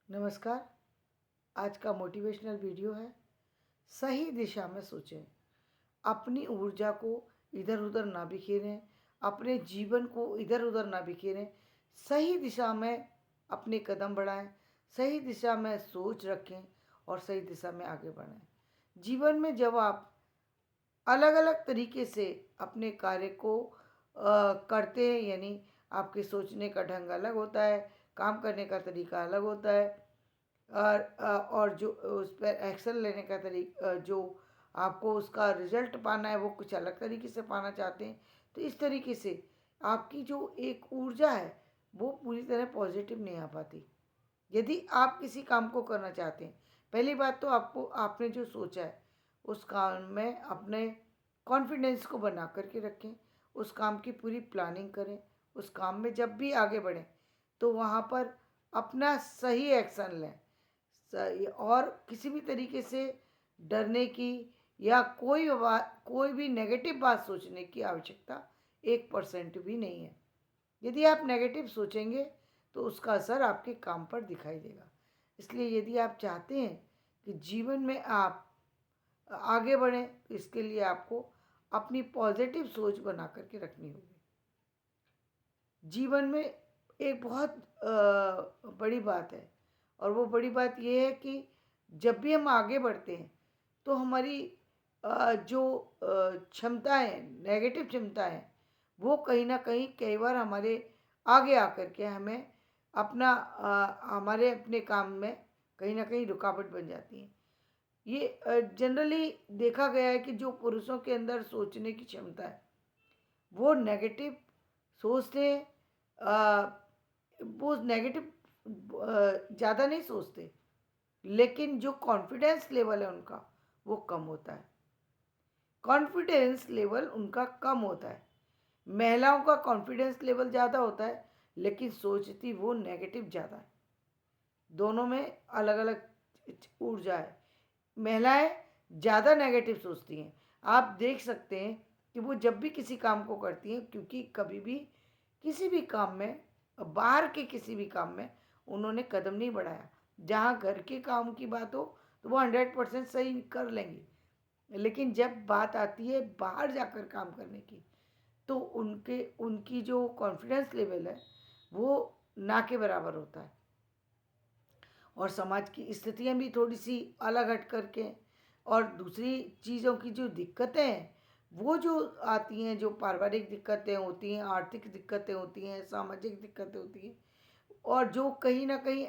नमस्कार। आज का मोटिवेशनल वीडियो है, सही दिशा में सोचें। अपनी ऊर्जा को इधर उधर ना बिखेरें, अपने जीवन को इधर उधर ना बिखेरें। सही दिशा में अपने कदम बढ़ाएं, सही दिशा में सोच रखें और सही दिशा में आगे बढ़ें। जीवन में जब आप अलग अलग तरीके से अपने कार्य को करते हैं, यानी आपके सोचने का ढंग अलग होता है, काम करने का तरीका अलग होता है, और जो उस पर एक्शन लेने का तरीका, जो आपको उसका रिजल्ट पाना है वो कुछ अलग तरीके से पाना चाहते हैं। तो इस तरीके से आपकी जो एक ऊर्जा है वो पूरी तरह पॉजिटिव नहीं आ पाती। यदि आप किसी काम को करना चाहते हैं, पहली बात तो आपको आपने जो सोचा है उस काम में अपने कॉन्फिडेंस को बना करके रखें, उस काम की पूरी प्लानिंग करें। उस काम में जब भी आगे बढ़ें तो वहाँ पर अपना सही एक्शन लें। सही, और किसी भी तरीके से डरने की या कोई भी नेगेटिव बात सोचने की आवश्यकता 1% भी नहीं है। यदि आप नेगेटिव सोचेंगे तो उसका असर आपके काम पर दिखाई देगा। इसलिए यदि आप चाहते हैं कि जीवन में आप आगे बढ़ें तो इसके लिए आपको अपनी पॉजिटिव सोच बना करके रखनी होगी। जीवन में एक बहुत बड़ी बात है, और वो बड़ी बात ये है कि जब भी हम आगे बढ़ते हैं तो हमारी जो क्षमताएं, नेगेटिव क्षमताएं, वो कहीं ना कहीं कई बार हमारे आगे आकर के हमें हमारे अपने काम में कहीं ना कहीं रुकावट बन जाती हैं। ये जनरली देखा गया है कि जो पुरुषों के अंदर सोचने की क्षमता है वो नेगेटिव सोचते हैं। वो नेगेटिव ज़्यादा नहीं सोचते, लेकिन जो कॉन्फिडेंस लेवल है उनका वो कम होता है। कॉन्फिडेंस लेवल उनका कम होता है। महिलाओं का कॉन्फिडेंस लेवल ज़्यादा होता है, लेकिन सोचती वो नेगेटिव ज़्यादा है। दोनों में अलग अलग ऊर्जा है। महिलाएं ज़्यादा नेगेटिव सोचती हैं। आप देख सकते हैं कि वो जब भी किसी काम को करती हैं, क्योंकि कभी भी किसी भी काम में, बाहर के किसी भी काम में उन्होंने कदम नहीं बढ़ाया। जहाँ घर के काम की बात हो तो वो 100% सही कर लेंगी, लेकिन जब बात आती है बाहर जाकर काम करने की तो उनकी जो कॉन्फिडेंस लेवल है वो ना के बराबर होता है। और समाज की स्थितियाँ भी थोड़ी सी अलग हट करके, और दूसरी चीज़ों की जो दिक्कतें हैं वो जो आती हैं, जो पारिवारिक दिक्कतें होती हैं, आर्थिक दिक्कतें होती हैं, सामाजिक दिक्कतें होती हैं, और जो कहीं ना कहीं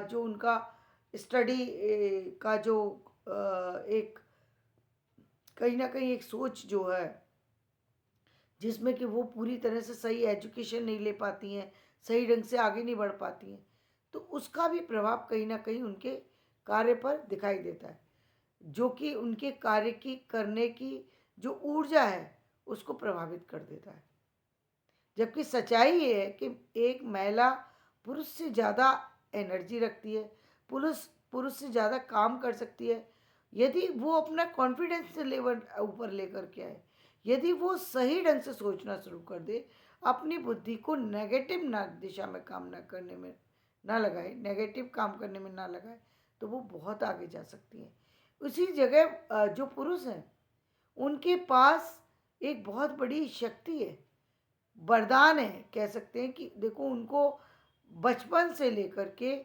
जो उनका स्टडी का जो एक कहीं ना कहीं एक सोच जो है जिसमें कि वो पूरी तरह से सही एजुकेशन नहीं ले पाती हैं, सही ढंग से आगे नहीं बढ़ पाती हैं, तो उसका भी प्रभाव कहीं ना कहीं उनके कार्य पर दिखाई देता है, जो कि उनके कार्य की करने की जो ऊर्जा है उसको प्रभावित कर देता है। जबकि सच्चाई ये है कि एक महिला पुरुष से ज़्यादा एनर्जी रखती है, पुरुष पुरुष से ज़्यादा काम कर सकती है, यदि वो अपना कॉन्फिडेंस लेवल ऊपर लेकर के आए, यदि वो सही ढंग से सोचना शुरू कर दे, अपनी बुद्धि को नेगेटिव ना दिशा में काम ना करने में ना लगाए, नेगेटिव काम करने में ना लगाए, तो वो बहुत आगे जा सकती है। उसी जगह जो पुरुष हैं उनके पास एक बहुत बड़ी शक्ति है, वरदान है, कह सकते हैं कि देखो उनको बचपन से लेकर के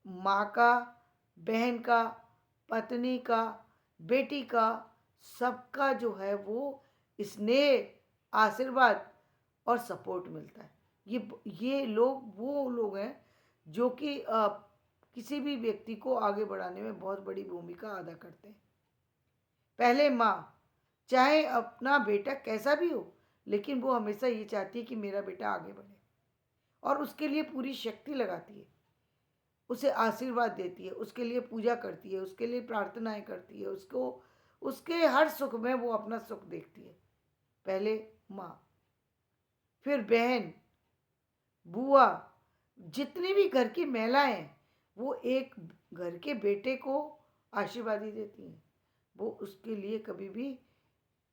माँ का, बहन का, पत्नी का, बेटी का, सबका जो है वो स्नेह, आशीर्वाद और सपोर्ट मिलता है। ये लोग वो लोग हैं जो कि किसी भी व्यक्ति को आगे बढ़ाने में बहुत बड़ी भूमिका अदा करते हैं। पहले माँ, चाहे अपना बेटा कैसा भी हो, लेकिन वो हमेशा ये चाहती है कि मेरा बेटा आगे बढ़े, और उसके लिए पूरी शक्ति लगाती है, उसे आशीर्वाद देती है, उसके लिए पूजा करती है, उसके लिए प्रार्थनाएं करती है, उसको उसके हर सुख में वो अपना सुख देखती है। पहले माँ, फिर बहन, बुआ, जितनी भी घर की महिलाएं हैं वो एक घर के बेटे को आशीर्वाद ही देती हैं। वो उसके लिए कभी भी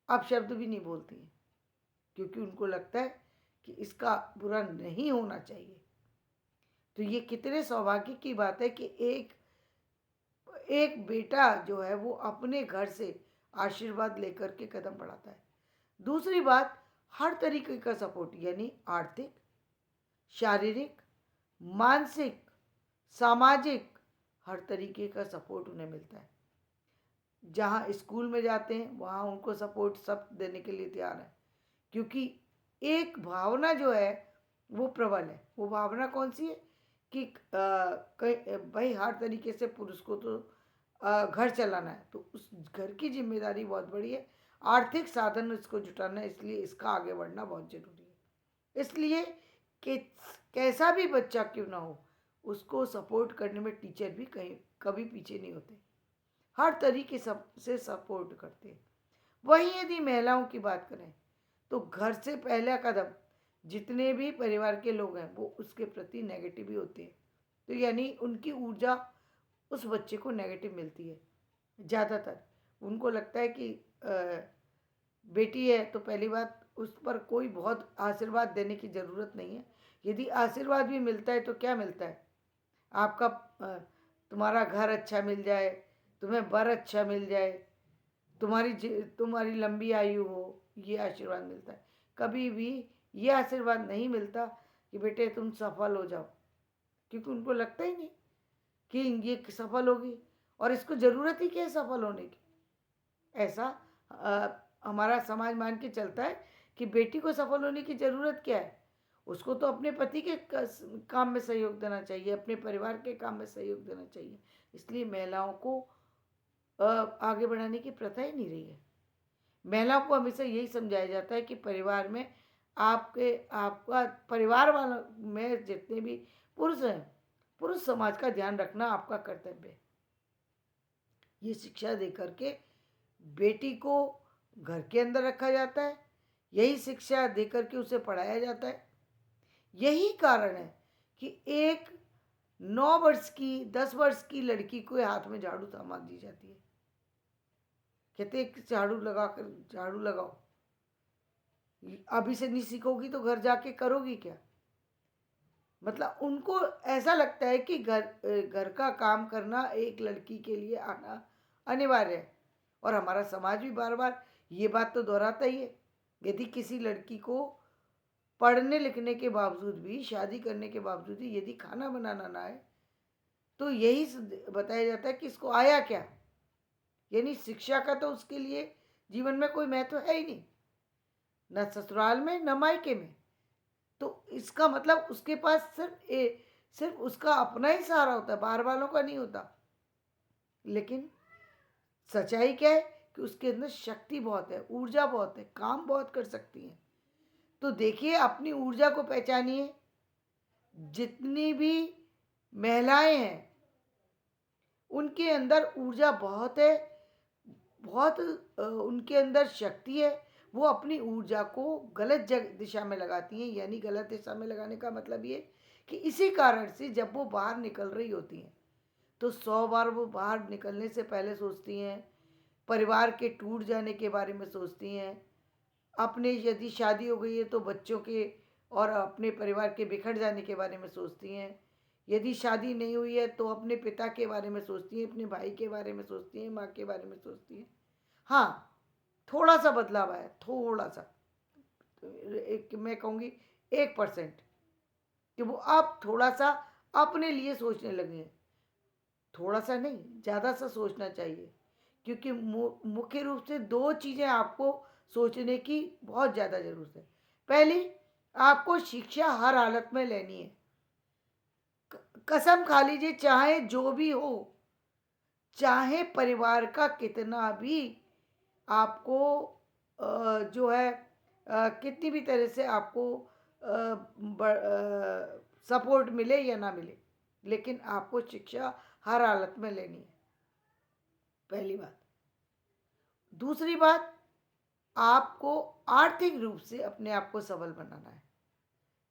अपशब्द भी नहीं बोलती हैं, क्योंकि उनको लगता है कि इसका बुरा नहीं होना चाहिए। तो ये कितने सौभाग्य की बात है कि एक एक बेटा जो है वो अपने घर से आशीर्वाद लेकर के कदम बढ़ाता है। दूसरी बात, हर तरीके का सपोर्ट, यानी आर्थिक, शारीरिक, मानसिक, सामाजिक, हर तरीके का सपोर्ट उन्हें मिलता है। जहाँ स्कूल में जाते हैं वहाँ उनको सपोर्ट सब देने के लिए तैयार है, क्योंकि एक भावना जो है वो प्रबल है। वो भावना कौन सी है कि भाई हर तरीके से पुरुष को तो घर चलाना है, तो उस घर की जिम्मेदारी बहुत बड़ी है। आर्थिक साधन इसको जुटाना है, इसलिए इसका आगे बढ़ना बहुत जरूरी है। इसलिए कि कैसा भी बच्चा क्यों ना हो, उसको सपोर्ट करने में टीचर भी कहीं कभी पीछे नहीं होते, हर तरीके से सपोर्ट करते हैं। वहीं यदि महिलाओं की बात करें तो घर से पहला कदम जितने भी परिवार के लोग हैं वो उसके प्रति नेगेटिव ही होते हैं। तो यानी उनकी ऊर्जा उस बच्चे को नेगेटिव मिलती है ज़्यादातर। उनको लगता है कि बेटी है तो पहली बात उस पर कोई बहुत आशीर्वाद देने की ज़रूरत नहीं है। यदि आशीर्वाद भी मिलता है तो क्या मिलता है, आपका तुम्हारा घर अच्छा मिल जाए, तुम्हें वर अच्छा मिल जाए, तुम्हारी लंबी आयु हो, ये आशीर्वाद मिलता है। कभी भी ये आशीर्वाद नहीं मिलता कि बेटे तुम सफल हो जाओ, क्योंकि उनको लगता ही नहीं कि ये सफल होगी, और इसको ज़रूरत ही क्या है सफल होने की। ऐसा हमारा समाज मान के चलता है कि बेटी को सफल होने की ज़रूरत क्या है, उसको तो अपने पति के काम में सहयोग देना चाहिए, अपने परिवार के काम में सहयोग देना चाहिए। इसलिए महिलाओं को आगे बढ़ाने की प्रथा ही नहीं रही है। महिलाओं को हमेशा यही समझाया जाता है कि परिवार में आपका परिवार वालों में जितने भी पुरुष हैं, पुरुष समाज का ध्यान रखना आपका कर्तव्य है। ये शिक्षा दे करके बेटी को घर के अंदर रखा जाता है, यही शिक्षा दे करके उसे पढ़ाया जाता है। यही कारण है कि एक 9 वर्ष की 10 वर्ष की लड़की को हाथ में झाड़ू थमा दी जाती है, कहते हैं झाड़ू लगा कर झाड़ू लगाओ, अभी से नहीं सीखोगी तो घर जाके करोगी क्या। मतलब उनको ऐसा लगता है कि घर का काम करना एक लड़की के लिए आना अनिवार्य है। और हमारा समाज भी बार बार ये बात तो दोहराता ही है। यदि किसी लड़की को पढ़ने लिखने के बावजूद भी, शादी करने के बावजूद भी यदि खाना बनाना ना आए तो यही बताया जाता है कि इसको आया क्या, यानी शिक्षा का तो उसके लिए जीवन में कोई महत्व है ही नहीं, न ससुराल में न मायके में। तो इसका मतलब उसके पास सिर्फ उसका अपना ही सहारा होता है, बाहर वालों का नहीं होता। लेकिन सच्चाई क्या है कि उसके अंदर शक्ति बहुत है, ऊर्जा बहुत है, काम बहुत कर सकती है। तो देखिए, अपनी ऊर्जा को पहचानिए। जितनी भी महिलाएं हैं उनके अंदर ऊर्जा बहुत है, बहुत उनके अंदर शक्ति है। वो अपनी ऊर्जा को गलत दिशा में लगाती हैं, यानी गलत दिशा में लगाने का मतलब ये कि इसी कारण से जब वो बाहर निकल रही होती हैं तो 100 बार वो बाहर निकलने से पहले सोचती हैं, परिवार के टूट जाने के बारे में सोचती हैं, अपने यदि शादी हो गई है तो बच्चों के और अपने परिवार के बिखर जाने के बारे में सोचती हैं, यदि शादी नहीं हुई है तो अपने पिता के बारे में सोचती हैं, अपने भाई के बारे में सोचती हैं, माँ के बारे में सोचती हैं। हाँ, थोड़ा सा बदलाव आया, थोड़ा सा, एक मैं कहूँगी 1% कि वो अब थोड़ा सा अपने लिए सोचने लगे हैं। थोड़ा सा नहीं, ज़्यादा सा सोचना चाहिए, क्योंकि मुख्य रूप से 2 चीज़ें आपको सोचने की बहुत ज़्यादा ज़रूरत है। पहली, आपको शिक्षा हर हालत में लेनी है। कसम खा लीजिए, चाहे जो भी हो, चाहे परिवार का कितना भी आपको जो है कितनी भी तरह से आपको सपोर्ट मिले या ना मिले, लेकिन आपको शिक्षा हर हालत में लेनी है, पहली बात। दूसरी बात, आपको आर्थिक रूप से अपने आप को सबल बनाना है।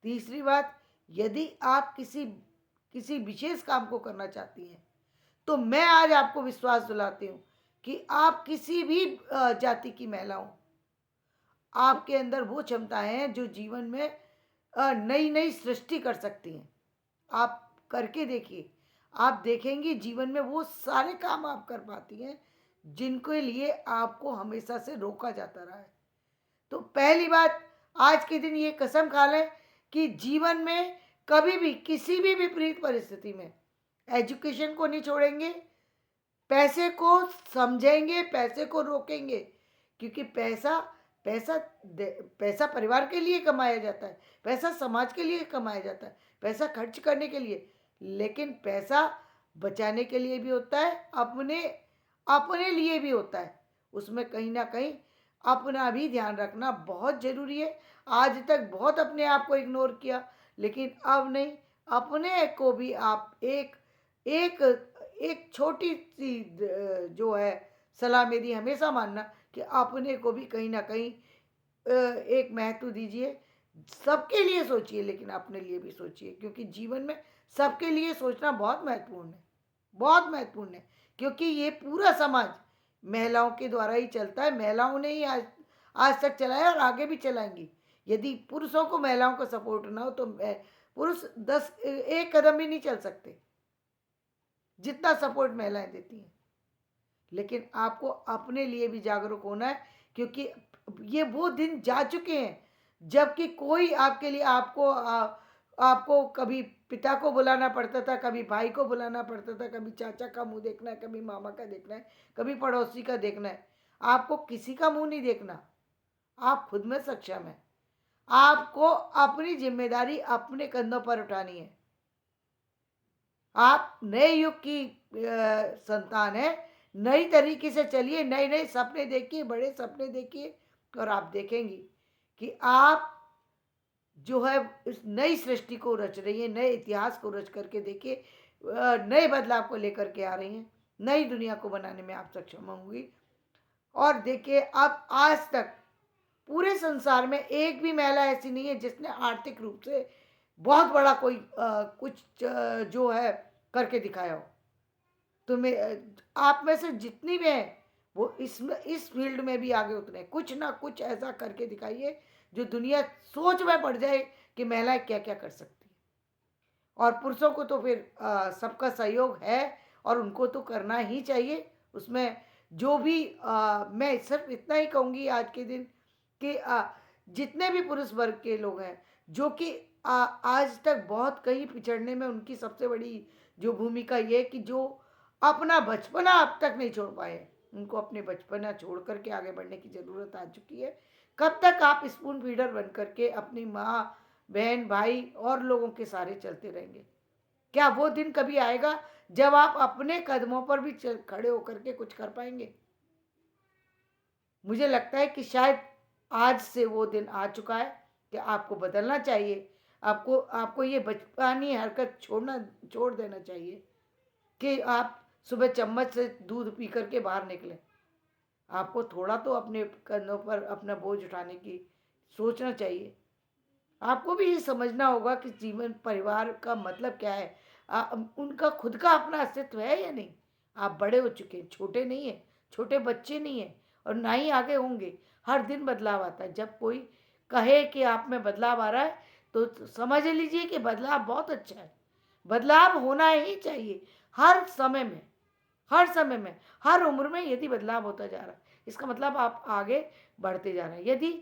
तीसरी बात, यदि आप किसी विशेष काम को करना चाहती हैं तो मैं आज आपको विश्वास दिलाती हूँ कि आप किसी भी जाति की महिला हो, आपके अंदर वो क्षमताएं हैं जो जीवन में नई नई सृष्टि कर सकती हैं। आप करके देखिए, आप देखेंगे जीवन में वो सारे काम आप कर पाती हैं जिनके लिए आपको हमेशा से रोका जाता रहा है। तो पहली बात, आज के दिन ये कसम खा लें कि जीवन में कभी भी किसी भी विपरीत परिस्थिति में एजुकेशन को नहीं छोड़ेंगे, पैसे को समझेंगे, पैसे को रोकेंगे, क्योंकि पैसा पैसा पैसा परिवार के लिए कमाया जाता है, पैसा समाज के लिए कमाया जाता है, पैसा खर्च करने के लिए, लेकिन पैसा बचाने के लिए भी होता है, अपने अपने लिए भी होता है। उसमें कहीं ना कहीं अपना भी ध्यान रखना बहुत ज़रूरी है। आज तक बहुत अपने आप को इग्नोर किया, लेकिन अब नहीं, अपने को भी आप एक एक एक छोटी सी जो है सलाह मेरी, हमेशा मानना कि अपने को भी कहीं ना कहीं एक महत्व दीजिए। सबके लिए सोचिए, लेकिन अपने लिए भी सोचिए, क्योंकि जीवन में सबके लिए सोचना बहुत महत्वपूर्ण है, बहुत महत्वपूर्ण है। क्योंकि ये पूरा समाज महिलाओं के द्वारा ही चलता है, महिलाओं ने ही आज तक चलाया और आगे भी चलाएंगी। यदि पुरुषों को महिलाओं का सपोर्ट ना हो तो पुरुष 1 कदम भी नहीं चल सकते जितना सपोर्ट महिलाएं देती हैं। लेकिन आपको अपने लिए भी जागरूक होना है, क्योंकि ये वो दिन जा चुके हैं जबकि कोई आपके लिए आपको कभी पिता को बुलाना पड़ता था, कभी भाई को बुलाना पड़ता था, कभी चाचा का मुंह देखना है, कभी मामा का देखना है, कभी पड़ोसी का देखना है। आपको किसी का मुंह नहीं देखना, आप खुद में सक्षम हैं। आपको अपनी जिम्मेदारी अपने कंधों पर उठानी है। आप नए युग की संतान है, नई तरीके से चलिए, नए नए सपने देखिए, बड़े सपने देखिए, और आप देखेंगी कि आप जो है इस नई सृष्टि को रच रही है, नए इतिहास को रच करके देखिए, नए बदलाव को लेकर के आ रही हैं, नई दुनिया को बनाने में आप सक्षम होंगी। और देखिए, अब आज तक पूरे संसार में एक भी महिला ऐसी नहीं है जिसने आर्थिक रूप से बहुत बड़ा कोई कुछ जो है करके दिखाया हो। तो मैं आप में से जितनी भी हैं वो इस फील्ड में भी आगे उतरे, कुछ ना कुछ ऐसा करके दिखाइए जो दुनिया सोच में पड़ जाए कि महिलाएं क्या क्या कर सकती है। और पुरुषों को तो फिर सबका सहयोग है और उनको तो करना ही चाहिए। उसमें जो भी मैं सिर्फ इतना ही कहूँगी आज के दिन कि जितने भी पुरुष वर्ग के लोग हैं जो कि आज तक बहुत कहीं पिछड़ने में उनकी सबसे बड़ी जो भूमिका ये है कि जो अपना बचपना अब तक नहीं छोड़ पाए, उनको अपने बचपना छोड़ करके आगे बढ़ने की ज़रूरत आ चुकी है। कब तक आप स्पून फीडर बन करके अपनी माँ, बहन, भाई और लोगों के सहारे चलते रहेंगे? क्या वो दिन कभी आएगा जब आप अपने कदमों पर भी खड़े होकर के कुछ कर पाएंगे? मुझे लगता है कि शायद आज से वो दिन आ चुका है कि आपको बदलना चाहिए। आपको ये बचपनी हरकत छोड़ देना चाहिए कि आप सुबह चम्मच से दूध पी करके बाहर निकलें। आपको थोड़ा तो अपने कंधों पर अपना बोझ उठाने की सोचना चाहिए। आपको भी ये समझना होगा कि जीवन परिवार का मतलब क्या है। उनका खुद का अपना अस्तित्व है या नहीं? आप बड़े हो चुके हैं, छोटे नहीं हैं, छोटे बच्चे नहीं हैं और ना ही आगे होंगे। हर दिन बदलाव आता है। जब कोई कहे कि आप में बदलाव आ रहा है तो समझ लीजिए कि बदलाव बहुत अच्छा है। बदलाव होना ही चाहिए हर समय में, हर समय में, हर उम्र में। यदि बदलाव होता जा रहा है इसका मतलब आप आगे बढ़ते जा रहे हैं। यदि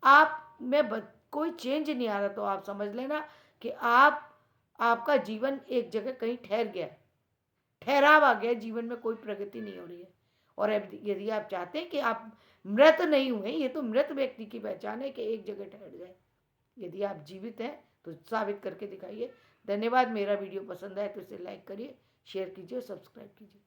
आप में कोई चेंज नहीं आ रहा तो आप समझ लेना कि आपका जीवन एक जगह कहीं ठहर गया, ठहराव आ गया, जीवन में कोई प्रगति नहीं हो रही है। और यदि आप चाहते हैं कि आप मृत नहीं हुए, ये तो मृत व्यक्ति की पहचान है कि एक जगह ठहर जाए। यदि आप जीवित हैं तो साबित करके दिखाइए। धन्यवाद। मेरा वीडियो पसंद आए तो इसे लाइक करिए, शेयर कीजिए, सब्सक्राइब कीजिए।